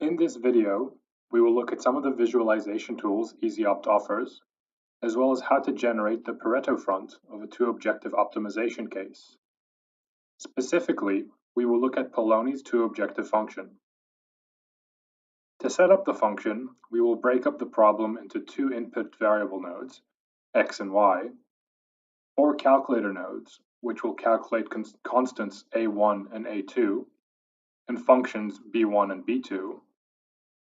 In this video, we will look at some of the visualization tools EZOpt offers, as well as how to generate the Pareto Front of a two-objective optimization case. Specifically, we will look at Poloni's two-objective function. To set up the function, we will break up the problem into two input variable nodes, x and y, four calculator nodes, which will calculate constants a1 and a2, and functions b1 and b2,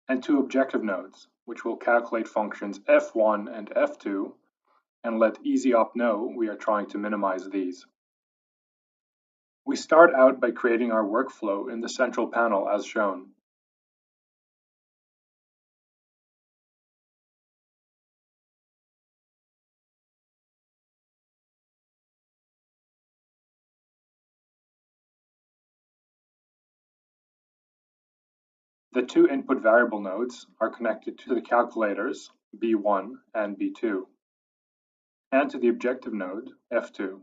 and two objective nodes, which will calculate functions f1 and f2, and let EZOpt know we are trying to minimize these. We start out by creating our workflow in the central panel as shown. The two input variable nodes are connected to the calculators b1 and b2, and to the objective node f2.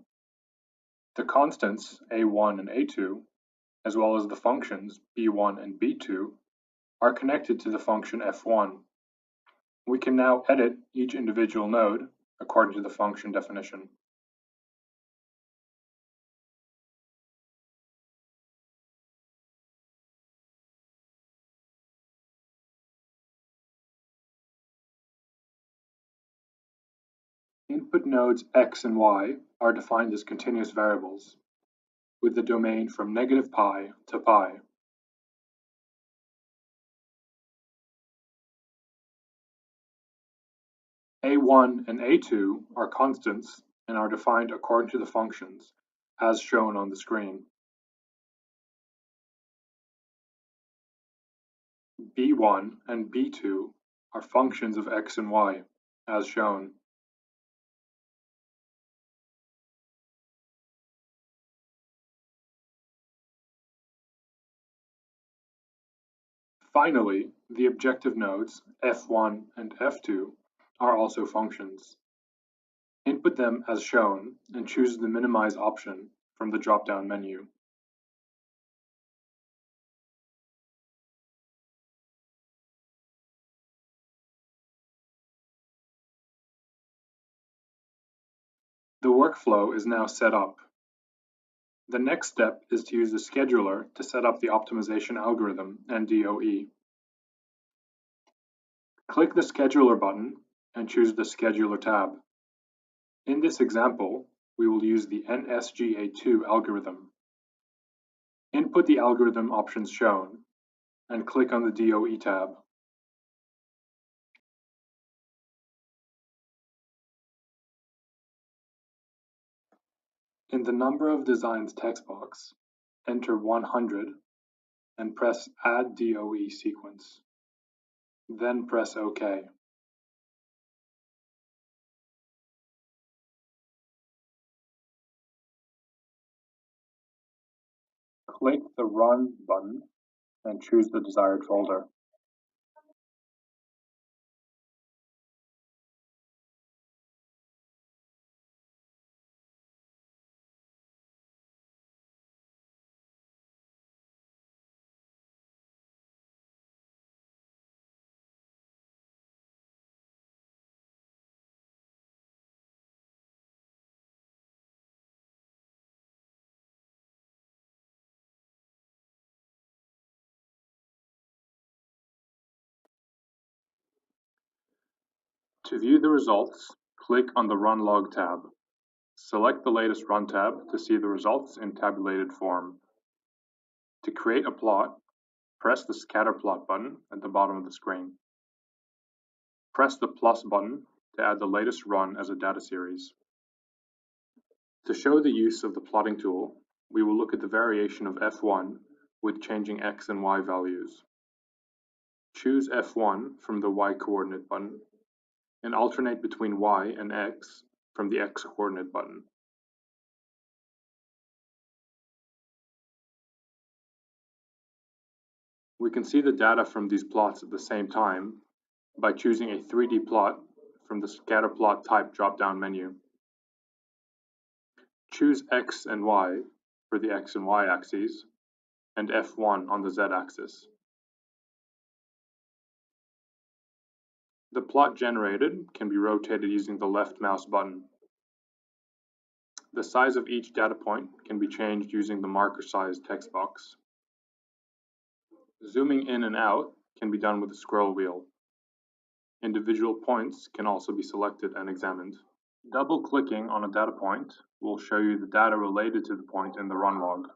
The constants a1 and a2, as well as the functions b1 and b2, are connected to the function f1. We can now edit each individual node according to the function definition. Input nodes x and y are defined as continuous variables, with the domain from -pi to pi. a1 and a2 are constants and are defined according to the functions, as shown on the screen. b1 and b2 are functions of x and y, as shown. Finally, the objective nodes f1 and f2 are also functions. Input them as shown and choose the minimize option from the drop-down menu. The workflow is now set up. The next step is to use the scheduler to set up the optimization algorithm and DOE. Click the Scheduler button and choose the Scheduler tab. In this example, we will use the NSGA2 algorithm. Input the algorithm options shown and click on the DOE tab. In the Number of Designs text box, enter 100 and press Add DOE Sequence. Then press OK. Click the Run button and choose the desired folder. To view the results, click on the Run Log tab. Select the latest Run tab to see the results in tabulated form. To create a plot, press the Scatter Plot button at the bottom of the screen. Press the plus button to add the latest run as a data series. To show the use of the plotting tool, we will look at the variation of f1 with changing x and y values. Choose f1 from the y-coordinate button and alternate between y and x from the x-coordinate button. We can see the data from these plots at the same time by choosing a 3D plot from the Scatter Plot Type drop-down menu. Choose x and y for the x and y axes, and f1 on the z-axis. The plot generated can be rotated using the left mouse button. The size of each data point can be changed using the marker size text box. Zooming in and out can be done with the scroll wheel. Individual points can also be selected and examined. Double-clicking on a data point will show you the data related to the point in the run log.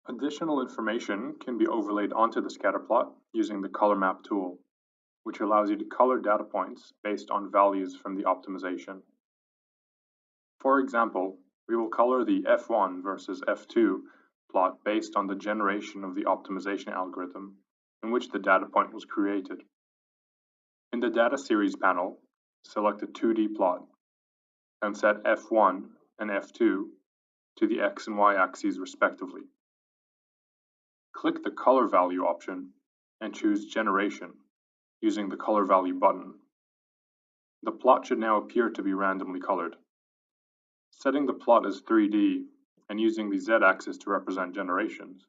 Additional information can be overlaid onto the scatterplot using the color map tool, which allows you to color data points based on values from the optimization. For example, we will color the F1 versus F2 plot based on the generation of the optimization algorithm in which the data point was created. In the Data Series panel, select a 2D plot and set F1 and F2 to the X and Y axes respectively. Click the Color Value option and choose Generation using the Color Value button. The plot should now appear to be randomly colored. Setting the plot as 3D and using the Z-axis to represent generations,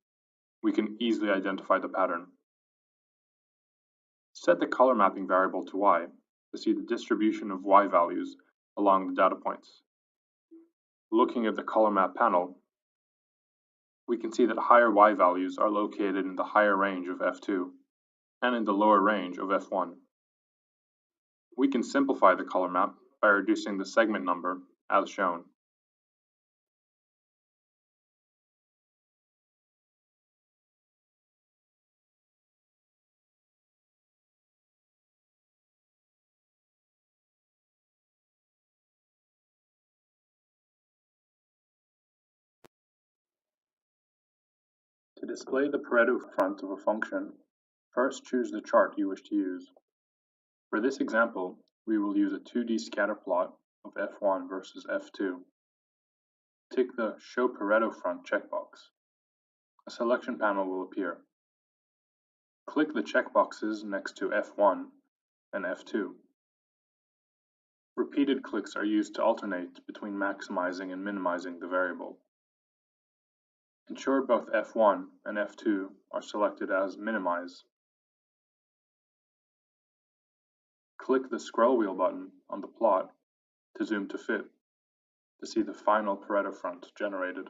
we can easily identify the pattern. Set the color mapping variable to Y to see the distribution of Y values along the data points. Looking at the color map panel, we can see that higher Y values are located in the higher range of F2 and in the lower range of F1. We can simplify the color map by reducing the segment number as shown. To display the Pareto front of a function, first choose the chart you wish to use. For this example, we will use a 2D scatter plot of F1 versus F2. Tick the Show Pareto Front checkbox. A selection panel will appear. Click the checkboxes next to F1 and F2. Repeated clicks are used to alternate between maximizing and minimizing the variable. Ensure both F1 and F2 are selected as Minimize. Click the scroll wheel button on the plot to zoom to fit to see the final Pareto front generated.